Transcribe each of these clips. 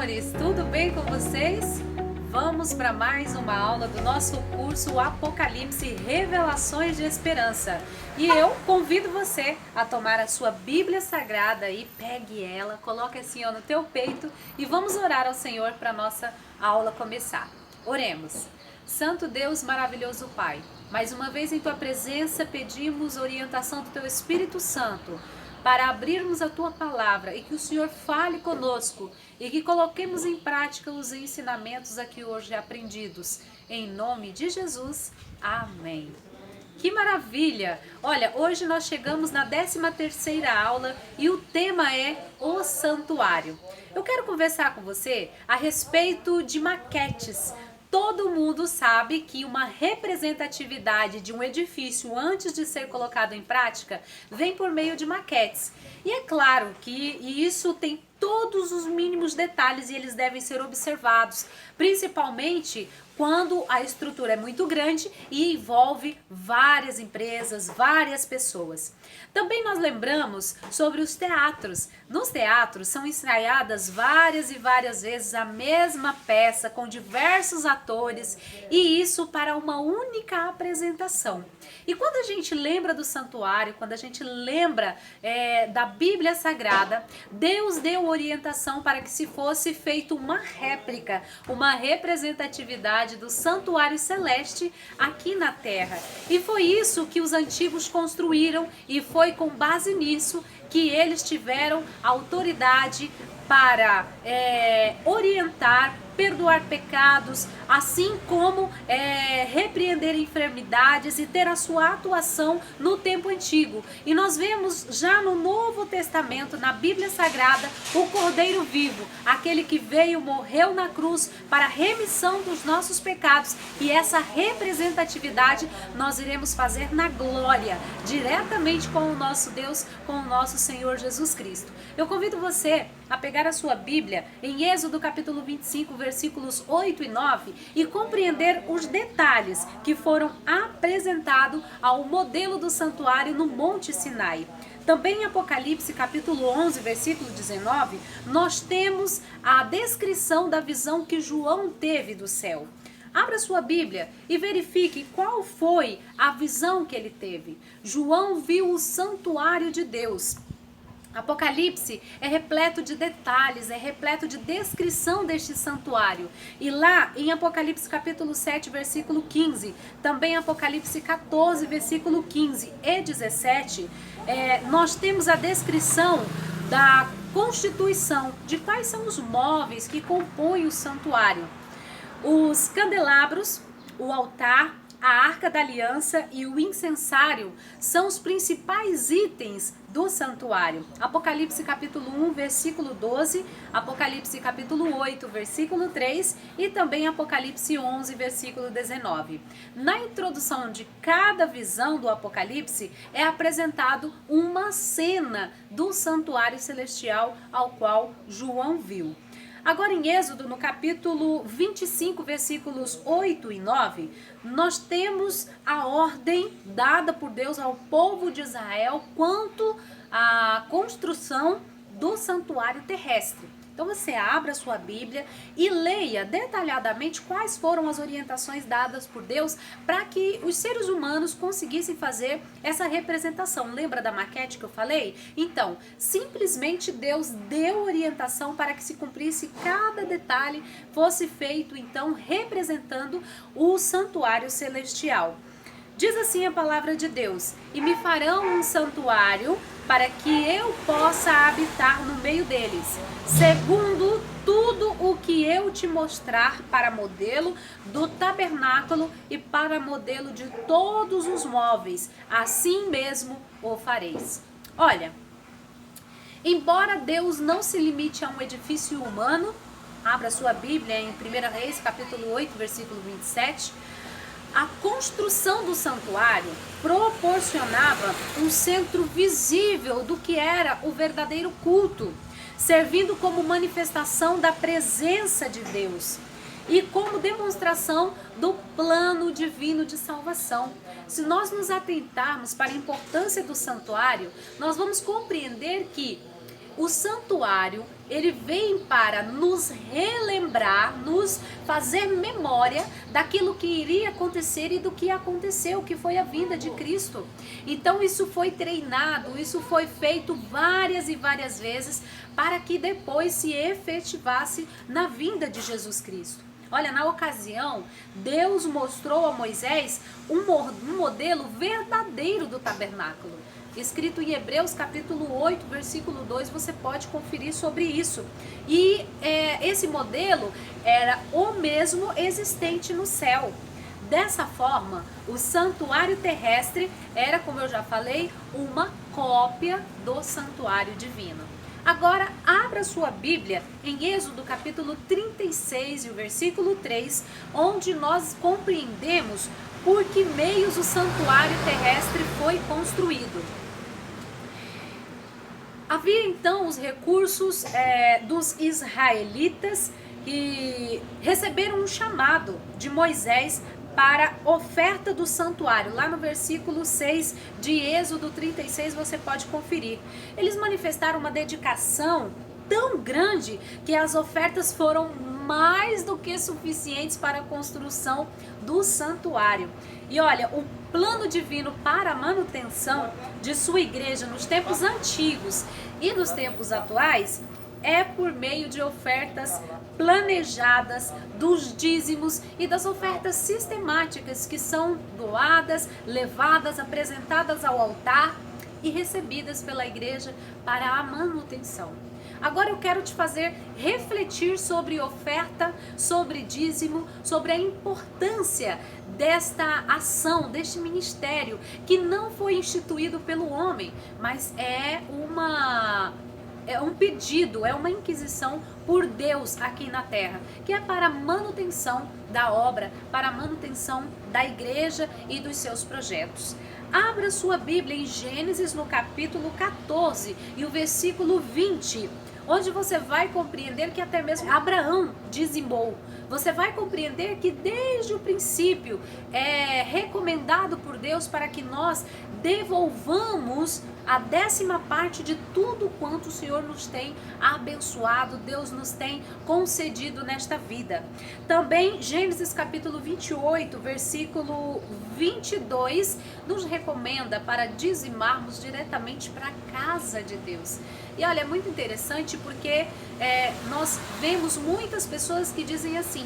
amores, tudo bem com vocês? Vamos para mais uma aula do nosso curso Apocalipse Revelações de Esperança. E eu convido você a tomar a sua Bíblia Sagrada e pegue ela, coloque assim no teu peito e vamos orar ao Senhor para a nossa aula começar. Oremos. Santo Deus, maravilhoso Pai, mais uma vez em Tua presença pedimos orientação do Teu Espírito Santo para abrirmos a Tua palavra e que o Senhor fale conosco e que coloquemos em prática os ensinamentos aqui hoje aprendidos. Em nome de Jesus, amém. Que maravilha! Olha, hoje nós chegamos na 13ª aula e o tema é o santuário. Eu quero conversar com você a respeito de maquetes. Todo mundo sabe que uma representatividade de um edifício antes de ser colocado em prática vem por meio de maquetes. E é claro que isso tem todos os mínimos detalhes e eles devem ser observados, principalmente quando a estrutura é muito grande e envolve várias empresas, várias pessoas. Também nós lembramos sobre os teatros. Nos teatros são ensaiadas várias e várias vezes a mesma peça com diversos atores e isso para uma única apresentação. E quando a gente lembra do santuário, quando a gente lembra da Bíblia Sagrada, Deus deu orientação para que se fosse feita uma réplica, uma representatividade do santuário celeste aqui na terra. E foi isso que os antigos construíram e foi com base nisso que eles tiveram autoridade para orientar, perdoar pecados, assim como repreender enfermidades e ter a sua atuação no tempo antigo. E nós vemos já no Novo Testamento, na Bíblia Sagrada, o Cordeiro vivo, aquele que veio, morreu na cruz para a remissão dos nossos pecados. E essa representatividade nós iremos fazer na glória, diretamente com o nosso Deus, com o nosso Senhor Jesus Cristo. Eu convido você a pegar a sua Bíblia em Êxodo capítulo 25, versículos 8 e 9 e compreender os detalhes que foram apresentados ao modelo do santuário no Monte Sinai. Também em Apocalipse capítulo 11, versículo 19, nós temos a descrição da visão que João teve do céu. Abra sua Bíblia e verifique qual foi a visão que ele teve. João viu o santuário de Deus. Apocalipse é repleto de detalhes, é repleto de descrição deste santuário. E lá em Apocalipse capítulo 7, versículo 15, também Apocalipse 14, versículo 15 e 17, nós temos a descrição da constituição, de quais são os móveis que compõem o santuário. Os candelabros, o altar, a Arca da Aliança e o incensário são os principais itens do santuário. Apocalipse capítulo 1, versículo 12, Apocalipse capítulo 8, versículo 3 e também Apocalipse 11, versículo 19. Na introdução de cada visão do Apocalipse é apresentado uma cena do santuário celestial ao qual João viu. Agora em Êxodo, no capítulo 25, versículos 8 e 9, nós temos a ordem dada por Deus ao povo de Israel quanto à construção do santuário terrestre. Então você abra a sua Bíblia e leia detalhadamente quais foram as orientações dadas por Deus para que os seres humanos conseguissem fazer essa representação. Lembra da maquete que eu falei? Então, simplesmente Deus deu orientação para que se cumprisse cada detalhe, fosse feito então representando o santuário celestial. Diz assim a palavra de Deus: e me farão um santuário para que eu possa habitar no meio deles, segundo tudo o que eu te mostrar para modelo do tabernáculo e para modelo de todos os móveis, assim mesmo o fareis. Olha, embora Deus não se limite a um edifício humano, abra sua Bíblia em 1 Reis capítulo 8, versículo 27, a construção do santuário proporcionava um centro visível do que era o verdadeiro culto, servindo como manifestação da presença de Deus e como demonstração do plano divino de salvação. Se nós nos atentarmos para a importância do santuário, nós vamos compreender que o santuário, ele vem para nos relembrar, nos fazer memória daquilo que iria acontecer e do que aconteceu, que foi a vinda de Cristo. Então isso foi treinado, isso foi feito várias e várias vezes para que depois se efetivasse na vinda de Jesus Cristo. Olha, na ocasião, Deus mostrou a Moisés um modelo verdadeiro do tabernáculo. Escrito em Hebreus capítulo 8, versículo 2, você pode conferir sobre isso. E esse modelo era o mesmo existente no céu. Dessa forma, o santuário terrestre era, como eu já falei, uma cópia do santuário divino. Agora, abra sua Bíblia em Êxodo capítulo 36 e o versículo 3, onde nós compreendemos por que meios o santuário terrestre foi construído. Havia então os recursos dos israelitas que receberam um chamado de Moisés para oferta do santuário. Lá no versículo 6 de Êxodo 36 você pode conferir. Eles manifestaram uma dedicação tão grande que as ofertas foram mais do que suficientes para a construção do santuário. E olha, o plano divino para a manutenção de sua igreja nos tempos antigos e nos tempos atuais é por meio de ofertas planejadas, dos dízimos e das ofertas sistemáticas que são doadas, levadas, apresentadas ao altar e recebidas pela igreja para a manutenção. Agora eu quero te fazer refletir sobre oferta, sobre dízimo, sobre a importância desta ação, deste ministério, que não foi instituído pelo homem, mas é um pedido, é uma inquisição por Deus aqui na terra, que é para a manutenção da obra, para a manutenção da igreja e dos seus projetos. Abra sua Bíblia em Gênesis no capítulo 14 e o versículo 20, onde você vai compreender que até mesmo Abraão dizimou. Você vai compreender que desde o princípio é recomendado por Deus para que nós devolvamos a 10ª parte de tudo quanto o Senhor nos tem abençoado, Deus nos tem concedido nesta vida. Também Gênesis capítulo 28, versículo 22, nos recomenda para dizimarmos diretamente para a casa de Deus. E olha, é muito interessante porque nós vemos muitas pessoas que dizem assim,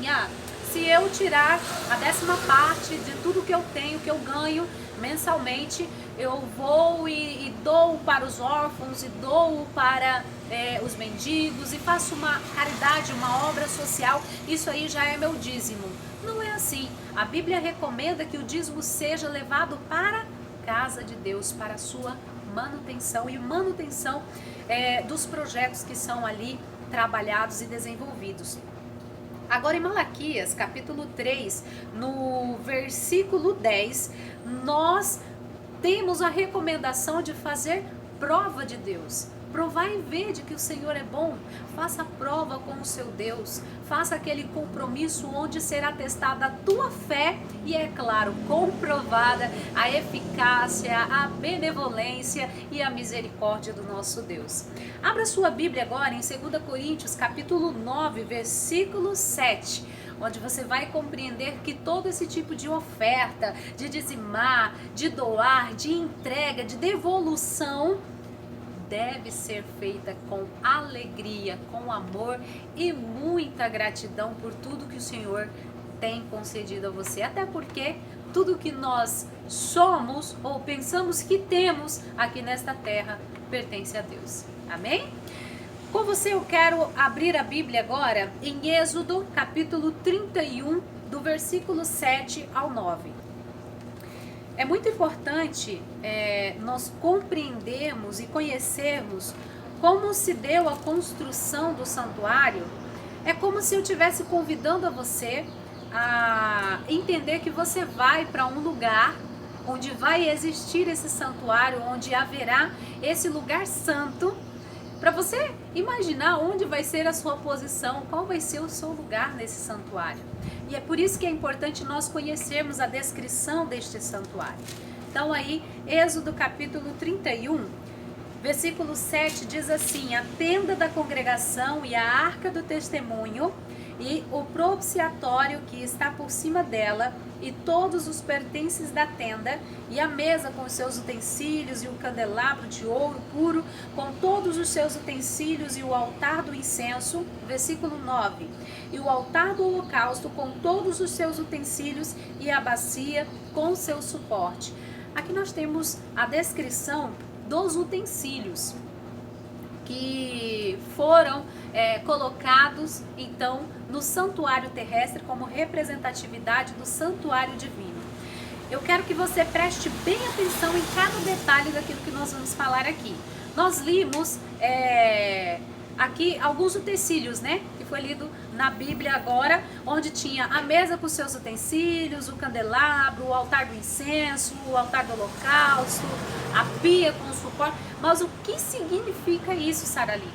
se eu tirar a 10ª parte de tudo que eu tenho, que eu ganho mensalmente, eu vou e dou para os órfãos e dou para os mendigos e faço uma caridade, uma obra social, isso aí já é meu dízimo. Não é assim. A Bíblia recomenda que o dízimo seja levado para a casa de Deus, para a sua manutenção e manutenção dos projetos que são ali trabalhados e desenvolvidos. Agora em Malaquias, capítulo 3, no versículo 10, nós temos a recomendação de fazer prova de Deus. Provar e ver de que o Senhor é bom. Faça prova com o seu Deus. Faça aquele compromisso onde será testada a tua fé e, é claro, comprovada a eficácia, a benevolência e a misericórdia do nosso Deus. Abra sua Bíblia agora em 2 Coríntios, capítulo 9, versículo 7. Onde você vai compreender que todo esse tipo de oferta, de dizimar, de doar, de entrega, de devolução, deve ser feita com alegria, com amor e muita gratidão por tudo que o Senhor tem concedido a você. Até porque tudo que nós somos ou pensamos que temos aqui nesta terra pertence a Deus. Amém? Com você eu quero abrir a Bíblia agora em Êxodo capítulo 31, do versículo 7 ao 9. É muito importante nós compreendermos e conhecermos como se deu a construção do santuário. É como se eu estivesse convidando a você a entender que você vai para um lugar onde vai existir esse santuário, onde haverá esse lugar santo, para você imaginar onde vai ser a sua posição, qual vai ser o seu lugar nesse santuário. E é por isso que é importante nós conhecermos a descrição deste santuário. Então aí, Êxodo capítulo 31, Versículo 7 diz assim: a tenda da congregação e a arca do testemunho e o propiciatório que está por cima dela e todos os pertences da tenda e a mesa com os seus utensílios e o candelabro de ouro puro com todos os seus utensílios e o altar do incenso. Versículo 9: e o altar do holocausto com todos os seus utensílios e a bacia com seu suporte. Aqui nós temos a descrição dos utensílios que foram colocados então no santuário terrestre como representatividade do santuário divino. Eu quero que você preste bem atenção em cada detalhe daquilo que nós vamos falar aqui. Nós limos aqui alguns utensílios, né? Que foi lido na Bíblia agora, onde tinha a mesa com seus utensílios, o candelabro, o altar do incenso, o altar do holocausto, a pia com o suporte. Mas o que significa isso, Sarali?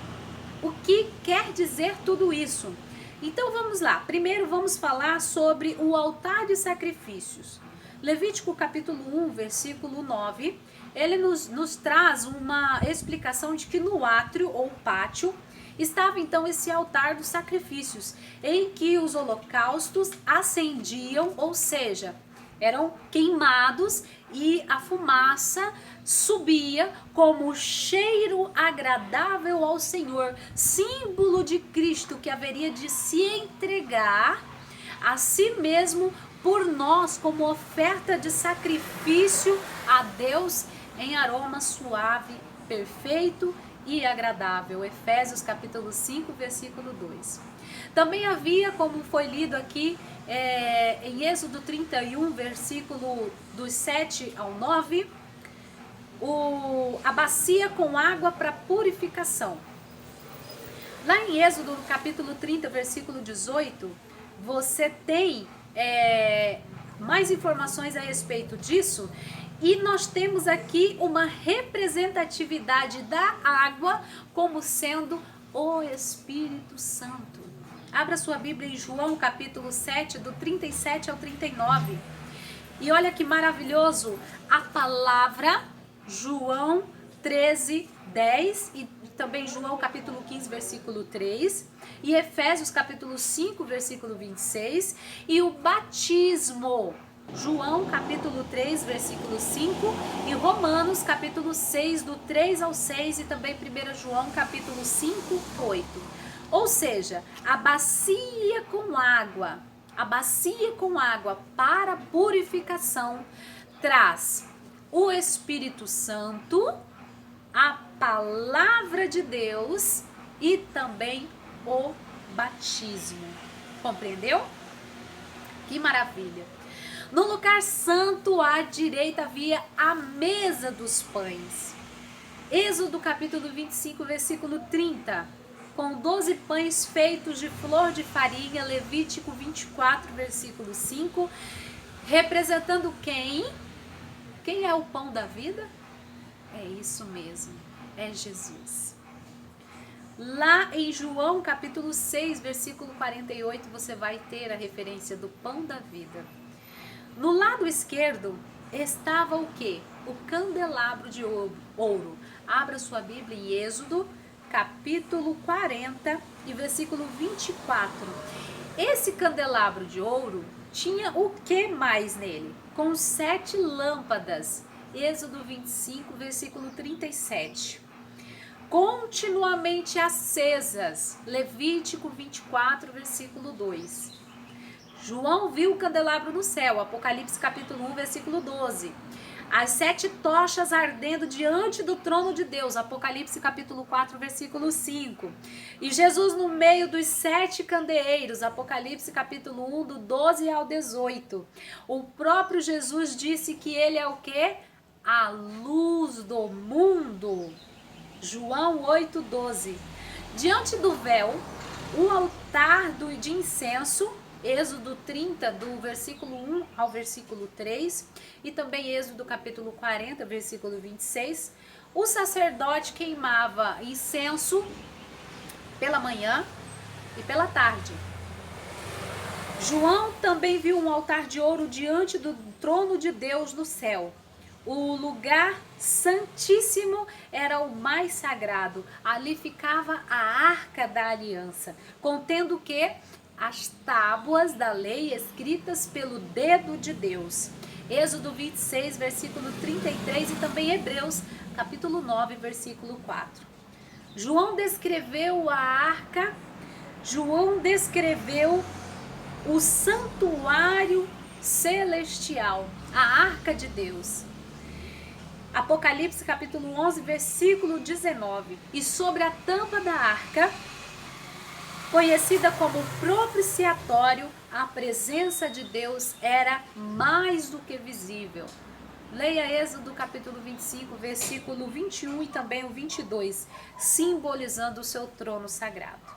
O que quer dizer tudo isso? Então vamos lá. Primeiro vamos falar sobre o altar de sacrifícios. Levítico capítulo 1, versículo 9, ele nos traz uma explicação de que no átrio ou pátio estava então esse altar dos sacrifícios, em que os holocaustos acendiam, ou seja, eram queimados e a fumaça subia como cheiro agradável ao Senhor, símbolo de Cristo que haveria de se entregar a si mesmo por nós como oferta de sacrifício a Deus em aroma suave, perfeito e agradável. Efésios capítulo 5, versículo 2. Também havia, como foi lido aqui em Êxodo 31, versículo dos 7 ao 9, a bacia com água para purificação. Lá em Êxodo capítulo 30, versículo 18, você tem mais informações a respeito disso. E nós temos aqui uma representatividade da água como sendo o Espírito Santo. Abra sua Bíblia em João capítulo 7, do 37 ao 39. E olha que maravilhoso, a palavra, João 13, 10 e também João capítulo 15, versículo 3 e Efésios capítulo 5, versículo 26 e o batismo, João capítulo 3, versículo 5 e Romanos capítulo 6, do 3 ao 6 e também 1 João capítulo 5, 8. Ou seja, a bacia com água para purificação traz o Espírito Santo, a palavra de Deus e também o batismo. Compreendeu? Que maravilha! No lugar santo à direita havia a mesa dos pães. Êxodo capítulo 25, versículo 30. Com 12 pães feitos de flor de farinha. Levítico 24, versículo 5. Representando quem? Quem é o pão da vida? É isso mesmo, é Jesus. Lá em João capítulo 6, versículo 48, você vai ter a referência do pão da vida. No lado esquerdo estava o quê? O candelabro de ouro. Abra sua Bíblia em Êxodo capítulo 40 e versículo 24. Esse candelabro de ouro tinha o que mais nele? Com 7 lâmpadas. Êxodo 25, versículo 37. Continuamente acesas. Levítico 24, versículo 2. João viu o candelabro no céu. Apocalipse capítulo 1, versículo 12. As 7 tochas ardendo diante do trono de Deus. Apocalipse capítulo 4, versículo 5. E Jesus no meio dos 7 candeeiros. Apocalipse capítulo 1, do 12 ao 18. O próprio Jesus disse que ele é o quê? A luz do mundo. João 8, 12. Diante do véu, o altar de incenso. Êxodo 30, do versículo 1 ao versículo 3, e também Êxodo capítulo 40, versículo 26, o sacerdote queimava incenso pela manhã e pela tarde. João também viu um altar de ouro diante do trono de Deus no céu. O lugar santíssimo era o mais sagrado. Ali ficava a Arca da Aliança, contendo o quê? As tábuas da lei escritas pelo dedo de Deus. Êxodo 26, versículo 33 e também Hebreus, capítulo 9, versículo 4. João descreveu a arca, João descreveu o santuário celestial, a arca de Deus. Apocalipse capítulo 11, versículo 19. E sobre a tampa da arca, conhecida como propiciatório, a presença de Deus era mais do que visível. Leia Êxodo capítulo 25, versículo 21 e também o 22, simbolizando o seu trono sagrado.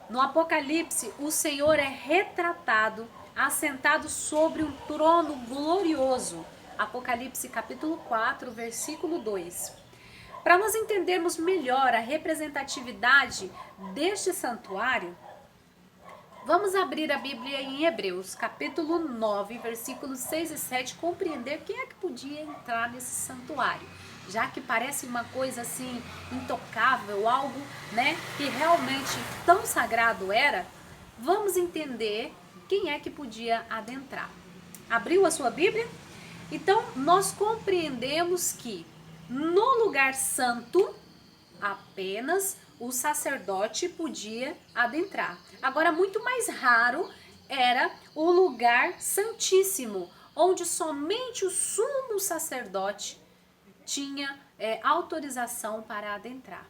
No Apocalipse, o Senhor é retratado assentado sobre um trono glorioso. Apocalipse capítulo 4, versículo 2. Para nós entendermos melhor a representatividade deste santuário, vamos abrir a Bíblia em Hebreus, capítulo 9, versículos 6 e 7, compreender quem é que podia entrar nesse santuário. Já que parece uma coisa assim, intocável, algo, né, que realmente tão sagrado era, vamos entender quem é que podia adentrar. Abriu a sua Bíblia? Então, nós compreendemos que no lugar santo, apenas o sacerdote podia adentrar. Agora, muito mais raro era o lugar santíssimo, onde somente o sumo sacerdote tinha autorização para adentrar.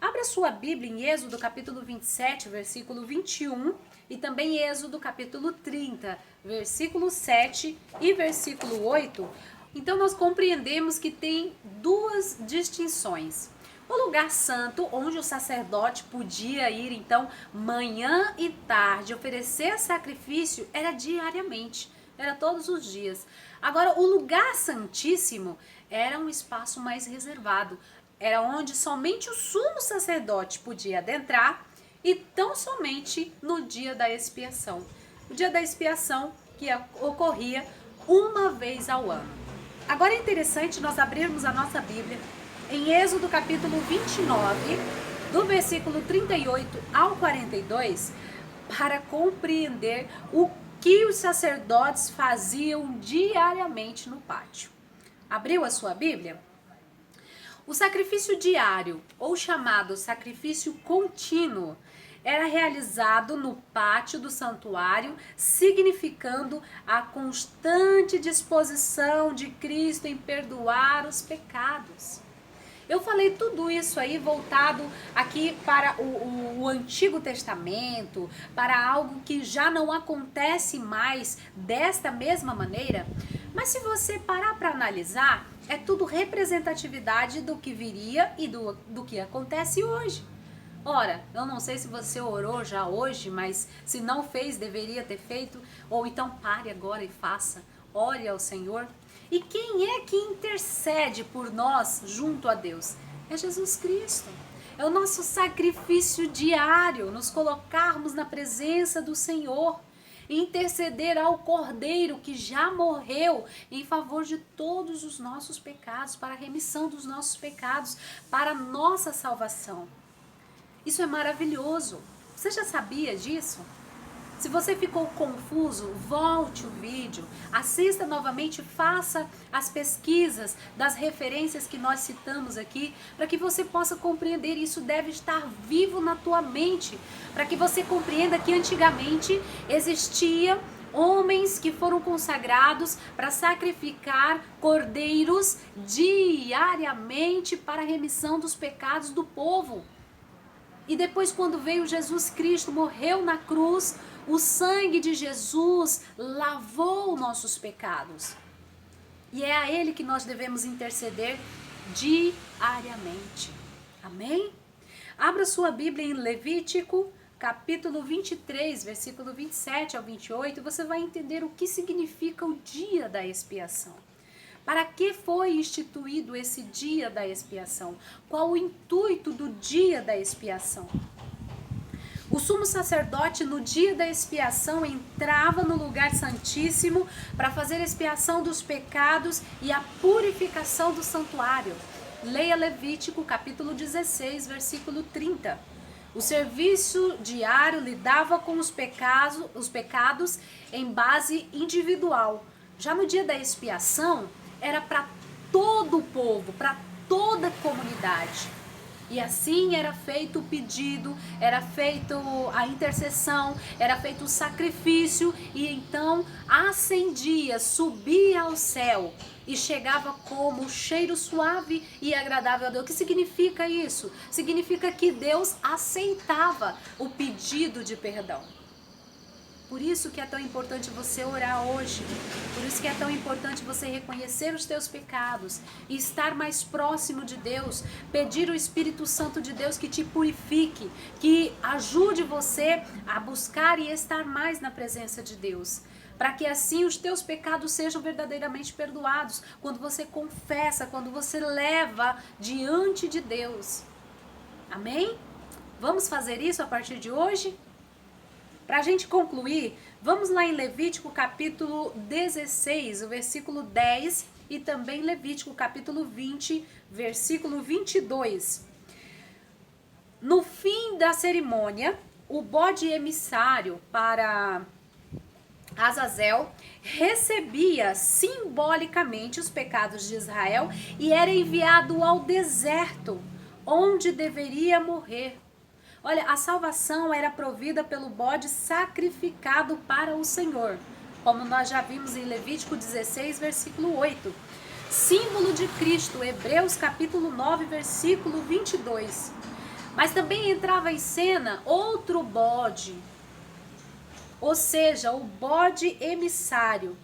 Abra sua Bíblia em Êxodo capítulo 27, versículo 21 e também Êxodo capítulo 30, versículo 7 e versículo 8. Então nós compreendemos que tem duas distinções. O lugar santo, onde o sacerdote podia ir, então, manhã e tarde, oferecer sacrifício, era diariamente, era todos os dias. Agora, o lugar santíssimo era um espaço mais reservado, era onde somente o sumo sacerdote podia adentrar e tão somente no dia da expiação. O dia da expiação que ocorria uma vez ao ano. Agora é interessante nós abrirmos a nossa Bíblia em Êxodo capítulo 29, do versículo 38 ao 42, para compreender o que os sacerdotes faziam diariamente no pátio. Abriu a sua Bíblia? O sacrifício diário, ou chamado sacrifício contínuo, era realizado no pátio do santuário, significando a constante disposição de Cristo em perdoar os pecados. Eu falei tudo isso aí voltado aqui para o Antigo Testamento, para algo que já não acontece mais desta mesma maneira. Mas se você parar para analisar, é tudo representatividade do que viria e do que acontece hoje. Ora, eu não sei se você orou já hoje, mas se não fez, deveria ter feito, ou então pare agora e faça. Ore ao Senhor. E quem é que intercede por nós junto a Deus? É Jesus Cristo. É o nosso sacrifício diário, nos colocarmos na presença do Senhor, interceder ao Cordeiro que já morreu em favor de todos os nossos pecados, para a remissão dos nossos pecados, para a nossa salvação. Isso é maravilhoso. Você já sabia disso? Se você ficou confuso, volte o vídeo, assista novamente, faça as pesquisas das referências que nós citamos aqui, para que você possa compreender. Isso deve estar vivo na tua mente, para que você compreenda que antigamente existia homens que foram consagrados para sacrificar cordeiros diariamente para a remissão dos pecados do povo. E depois, quando veio Jesus Cristo, morreu na cruz, o sangue de Jesus lavou nossos pecados. E é a Ele que nós devemos interceder diariamente. Amém? Abra sua Bíblia em Levítico, capítulo 23, versículo 27 ao 28, e você vai entender o que significa o dia da expiação. Para que foi instituído esse dia da expiação? Qual o intuito do dia da expiação? O sumo sacerdote, no dia da expiação, entrava no lugar santíssimo para fazer a expiação dos pecados e a purificação do santuário. Leia Levítico, capítulo 16, versículo 30. O serviço diário lidava com os pecados em base individual. Já no dia da expiação, era para todo o povo, para toda a comunidade. E assim era feito o pedido, era feito a intercessão, era feito o sacrifício, e então ascendia, subia ao céu e chegava como cheiro suave e agradável a Deus. O que significa isso? Significa que Deus aceitava o pedido de perdão. Por isso que é tão importante você orar hoje. Por isso que é tão importante você reconhecer os teus pecados e estar mais próximo de Deus. Pedir o Espírito Santo de Deus que te purifique, que ajude você a buscar e estar mais na presença de Deus. Para que assim os teus pecados sejam verdadeiramente perdoados. Quando você confessa, quando você leva diante de Deus. Amém? Vamos fazer isso a partir de hoje? Para a gente concluir, vamos lá em Levítico capítulo 16, o versículo 10, e também Levítico capítulo 20, versículo 22. No fim da cerimônia, o bode emissário para Azazel recebia simbolicamente os pecados de Israel e era enviado ao deserto, onde deveria morrer. Olha, a salvação era provida pelo bode sacrificado para o Senhor, como nós já vimos em Levítico 16, versículo 8. Símbolo de Cristo, Hebreus capítulo 9, versículo 22. Mas também entrava em cena outro bode, ou seja, o bode emissário,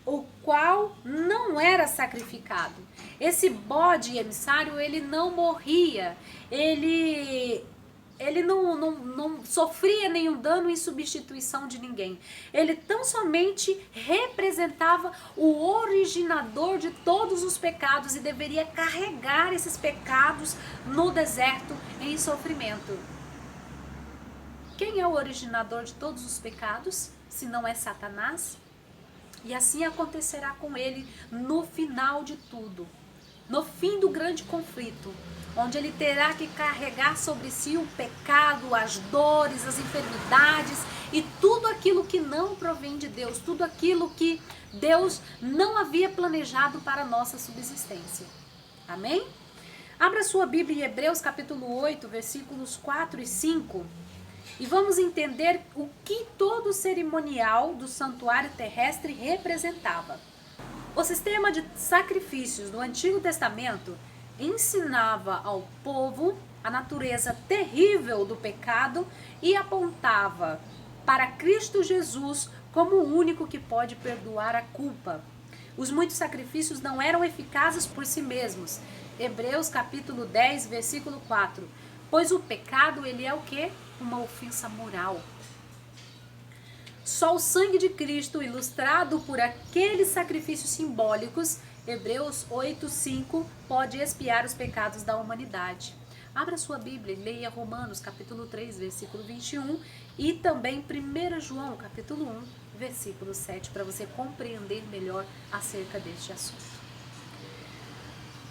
o qual não era sacrificado. Esse bode emissário, ele não morria, ele não sofria nenhum dano em substituição de ninguém. Ele tão somente representava o originador de todos os pecados e deveria carregar esses pecados no deserto em sofrimento. Quem é o originador de todos os pecados, se não é Satanás? E assim acontecerá com ele no final de tudo, no fim do grande conflito, onde ele terá que carregar sobre si o pecado, as dores, as enfermidades e tudo aquilo que não provém de Deus, tudo aquilo que Deus não havia planejado para a nossa subsistência. Amém? Abra sua Bíblia em Hebreus capítulo 8, versículos 4 e 5, e vamos entender o que todo o cerimonial do santuário terrestre representava. O sistema de sacrifícios do Antigo Testamento ensinava ao povo a natureza terrível do pecado e apontava para Cristo Jesus como o único que pode perdoar a culpa. Os muitos sacrifícios não eram eficazes por si mesmos. Hebreus capítulo 10, versículo 4. Pois o pecado, ele é o quê? Uma ofensa moral. Só o sangue de Cristo, ilustrado por aqueles sacrifícios simbólicos, Hebreus 8:5, pode expiar os pecados da humanidade. Abra sua Bíblia e leia Romanos capítulo 3, versículo 21 e também 1 João capítulo 1, versículo 7, para você compreender melhor acerca deste assunto.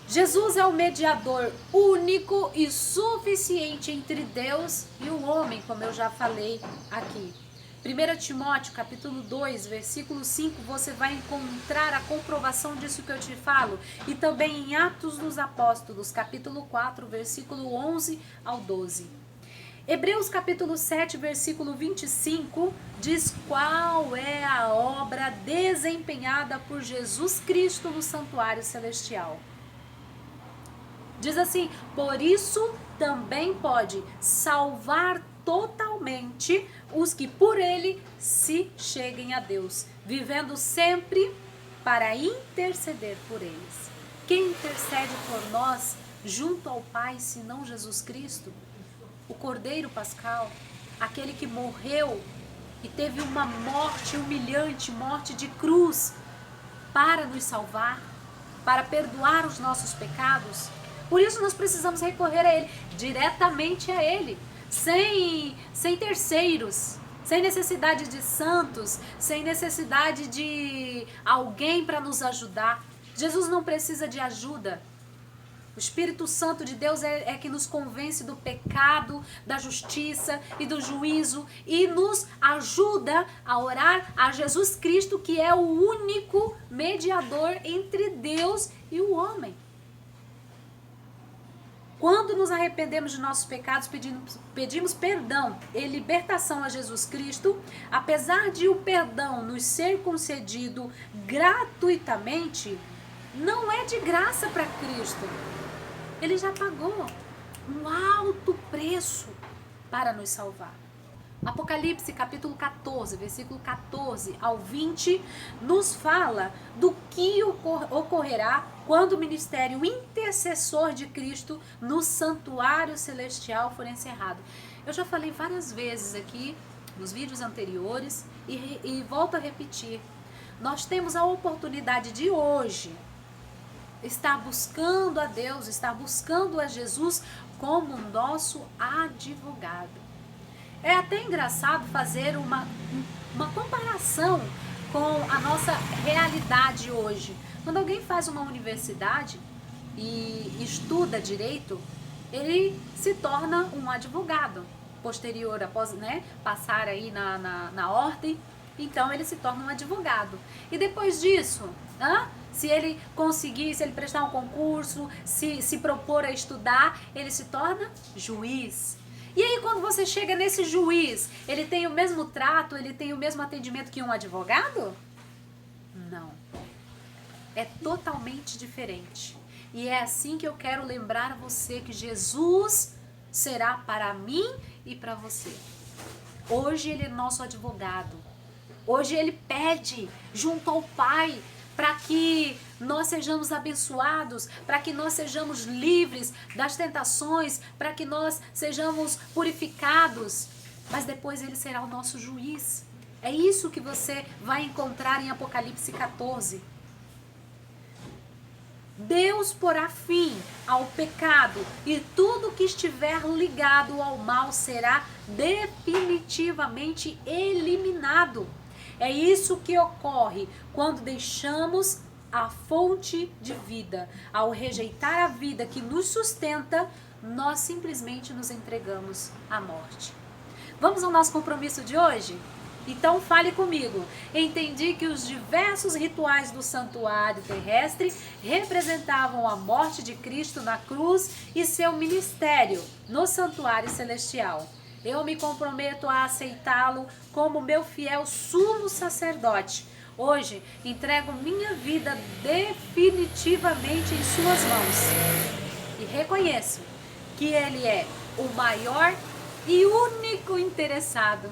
Jesus é o mediador único e suficiente entre Deus e o homem, como eu já falei aqui. 1 Timóteo, capítulo 2, versículo 5, você vai encontrar a comprovação disso que eu te falo. E também em Atos dos Apóstolos, capítulo 4, versículo 11 ao 12. Hebreus, capítulo 7, versículo 25, diz qual é a obra desempenhada por Jesus Cristo no santuário celestial. Diz assim: por isso também pode salvar totalmente os que por ele se cheguem a Deus, vivendo sempre para interceder por eles. Quem intercede por nós junto ao Pai, senão Jesus Cristo? O Cordeiro Pascal, aquele que morreu e teve uma morte humilhante, morte de cruz, para nos salvar, para perdoar os nossos pecados. Por isso nós precisamos recorrer a Ele, diretamente a Ele. sem terceiros, sem necessidade de santos, sem necessidade de alguém para nos ajudar. Jesus não precisa de ajuda. O Espírito Santo de Deus é que nos convence do pecado, da justiça e do juízo e nos ajuda a orar a Jesus Cristo, que é o único mediador entre Deus e o homem. Quando nos arrependemos de nossos pecados, pedimos perdão e libertação a Jesus Cristo, apesar de o perdão nos ser concedido gratuitamente, não é de graça para Cristo. Ele já pagou um alto preço para nos salvar. Apocalipse capítulo 14, versículo 14 ao 20, nos fala do que ocorrerá quando o ministério intercessor de Cristo no santuário celestial for encerrado. Eu já falei várias vezes aqui nos vídeos anteriores e volto a repetir. Nós temos a oportunidade de hoje estar buscando a Deus, estar buscando a Jesus como nosso advogado. É até engraçado fazer uma comparação com a nossa realidade hoje. Quando alguém faz uma universidade e estuda direito, ele se torna um advogado. Posterior, após passar aí na ordem, então ele se torna um advogado. E depois disso, se ele conseguir, se ele prestar um concurso, se propor a estudar, ele se torna juiz. E aí quando você chega nesse juiz, ele tem o mesmo trato, ele tem o mesmo atendimento que um advogado? Não. É totalmente diferente. E é assim que eu quero lembrar a você que Jesus será para mim e para você. Hoje ele é nosso advogado. Hoje ele pede junto ao Pai para que nós sejamos abençoados, para que nós sejamos livres das tentações, para que nós sejamos purificados. Mas depois ele será o nosso juiz. É isso que você vai encontrar em Apocalipse 14. Deus porá fim ao pecado e tudo que estiver ligado ao mal será definitivamente eliminado. É isso que ocorre quando deixamos a fonte de vida. Ao rejeitar a vida que nos sustenta, nós simplesmente nos entregamos à morte. Vamos ao nosso compromisso de hoje? Então fale comigo. Entendi que os diversos rituais do santuário terrestre representavam a morte de Cristo na cruz e seu ministério no santuário celestial. Eu me comprometo a aceitá-lo como meu fiel sumo sacerdote. Hoje entrego minha vida definitivamente em suas mãos. E reconheço que Ele é o maior e único interessado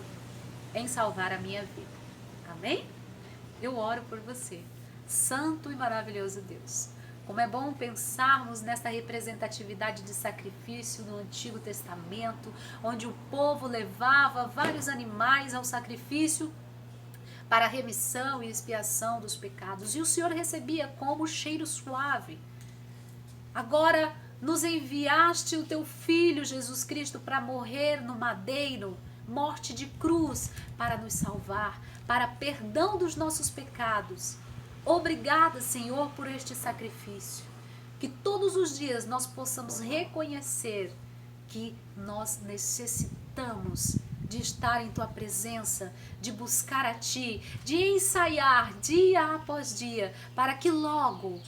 em salvar a minha vida. Amém? Eu oro por você. Santo e maravilhoso Deus. Como é bom pensarmos nessa representatividade de sacrifício no Antigo Testamento, onde o povo levava vários animais ao sacrifício para a remissão e expiação dos pecados. E o Senhor recebia como cheiro suave. Agora nos enviaste o teu Filho Jesus Cristo para morrer no madeiro, morte de cruz, para nos salvar, para perdão dos nossos pecados. Obrigada, Senhor, por este sacrifício. Que todos os dias nós possamos reconhecer que nós necessitamos de estar em Tua presença, de buscar a Ti, de ensaiar dia após dia, para que logo,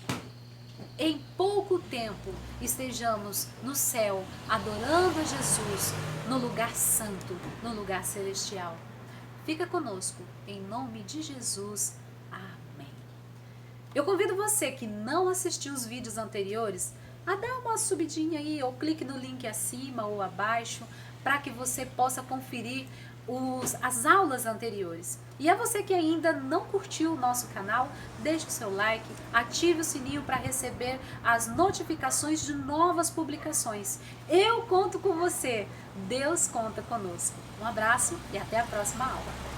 em pouco tempo, estejamos no céu, adorando a Jesus, no lugar santo, no lugar celestial. Fica conosco, em nome de Jesus. Eu convido você que não assistiu os vídeos anteriores a dar uma subidinha aí, ou clique no link acima ou abaixo, para que você possa conferir as aulas anteriores. E a você que ainda não curtiu o nosso canal, deixe o seu like, ative o sininho para receber as notificações de novas publicações. Eu conto com você, Deus conta conosco. Um abraço e até a próxima aula.